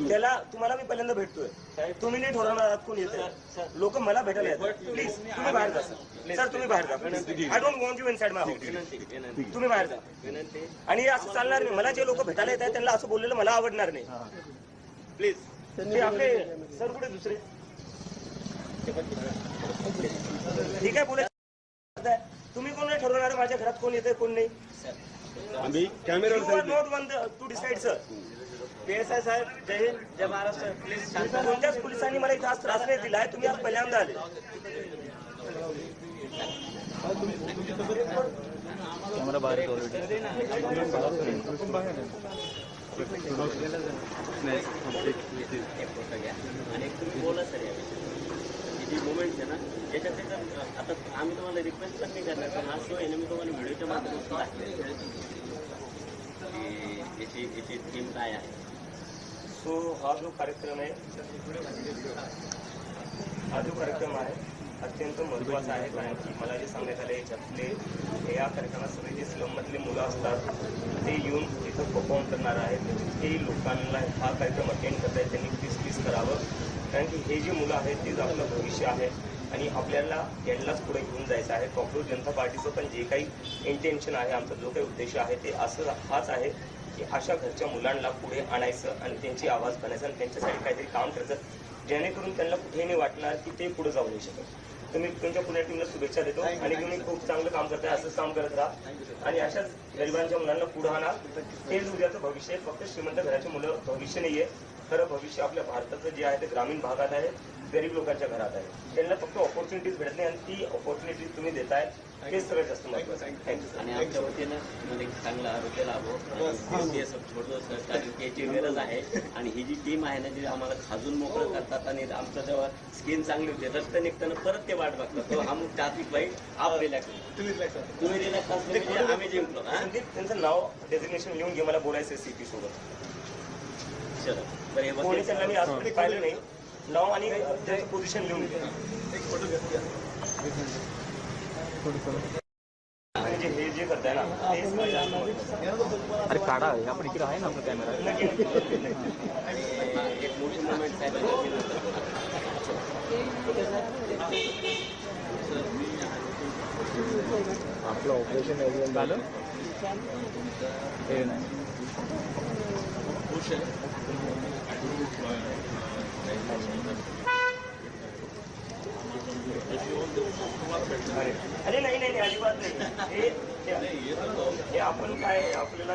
त्याला तुम्हाला मी पहिल्यांदा भेटतोय, तुम्ही नाही ठरवणार आहात कोण येते. लोक मला भेटायला येतात. प्लीज तुम्ही बाहेर जा सर, तुम्ही बाहेर जा. I don't want you inside my house. तुम्ही बाहेर जा. आणि असं चालणार नाही. मला जे लोक भेटायला येत आहेत त्यांना असं बोललेलं मला आवडणार नाही. प्लीज. ते आपले सर कुठे दुसरे ठीक आहे बोला. तुम्ही कोण ठरवणार माझ्या घरात कोण येते कोण नाही. आम्ही कॅमेरावर not one two decide sir. PSI साहेब, जय हिंद, जय महाराष्ट्र. प्लीज कोणत्याच पोलिसांनी मला इथे आज त्रास नाही दिलाय. तुम्ही आज पहिल्यांदा आले. कॅमेरा बाहेर बोला सर जी मुवमेंट आहे ना याच्यात आता आम्ही तुम्हाला रिक्वेस्ट पण नाही करणार, पण हा शो आहे ना मी तुम्हाला व्हिडिओच्या माध्यमातून दाखवेल की याची थीम काय आहे. सो हा जो कार्यक्रम आहे अत्यंत महत्त्वाचा आहे. कारण की मला जे सांगण्यात आलं याच्यातले या कार्यक्रमात सगळे जे स्लममधले मुलं असतात ते येऊन तिथं परफॉर्म करणार आहेत. ते लोकांना हा कार्यक्रम अटेंड करत आहेत त्यांनी प्लीज करावं. कारण की हे जे मुलं आहेत तेच आपलं भविष्य आहे आणि आपल्याला यांनाच पुढे घेऊन जायचं आहे. काँग्रेस जनता पार्टीचं पण जे काही इंटेन्शन आहे, आमचा जो काही उद्देश आहे ते हाच आहे की अशा घरच्या मुलांना पुढे आणायचं आणि त्यांची आवाज बनायचं आणि त्यांच्यासाठी काहीतरी काम करायचं जेणेकरून त्यांना कुठेही नाही वाटणार की ते पुढे जाऊ नाही शकत. तर मी तुमच्या पुण्या टीमला शुभेच्छा देतो आणि तुम्ही खूप चांगलं काम करताय. असंच काम करत राहा आणि अशाच गरिबांच्या मुलांना पुढे आणा. तेच उद्याचं भविष्य आहे. फक्त श्रीमंत घराची मुलं भविष्य नाहीये. खरं भविष्य आपल्या भारताचं जे आहे ते ग्रामीण भागात आहे, गरीब लोकांच्या घरात आहे. त्यांना फक्त ऑपॉर्च्युनिटीज भेटत नाही आणि ती ऑपॉर्च्युनिटीज तुम्ही देताय हेच सगळ्यात जास्त महत्त्वाचं आहे. थँक्यू. आणि आमच्या वतीनं म्हणजे चांगला आरोग्य लाभो छोटं सहकार्य याची गरज आहे. आणि ही जी टीम आहे ना जी आम्हाला खाजून मोकळं करतात आणि आमचं जेव्हा स्किन चांगली होते रक्त निघताना परत ते वाट बघतात. तो हम ट्रॅफिक बाई आप रिलॅक्स तुम्ही रिलॅक्स असले आम्ही जिंकलो. संदीप त्यांचं नाव डेझिग्नेशन लिहून घे, मला बोलायचं आहे सीपी सोबत. चलो बरं कोणी त्यांना मी आजपर्यंत पाहिलं नाही. नाव आणि त्यांचं पोझिशन लिहून घे. म्हणजे हे जे करताय ना अरे काढा आपण इकडे आहे ना आपला कॅमेरा. एक मोठी मुवमेंट साहेब आपलं ऑपरेशन झालं हे नाही. अरे नाही नाही अजिबात नाही. हे आपण काय आपल्याला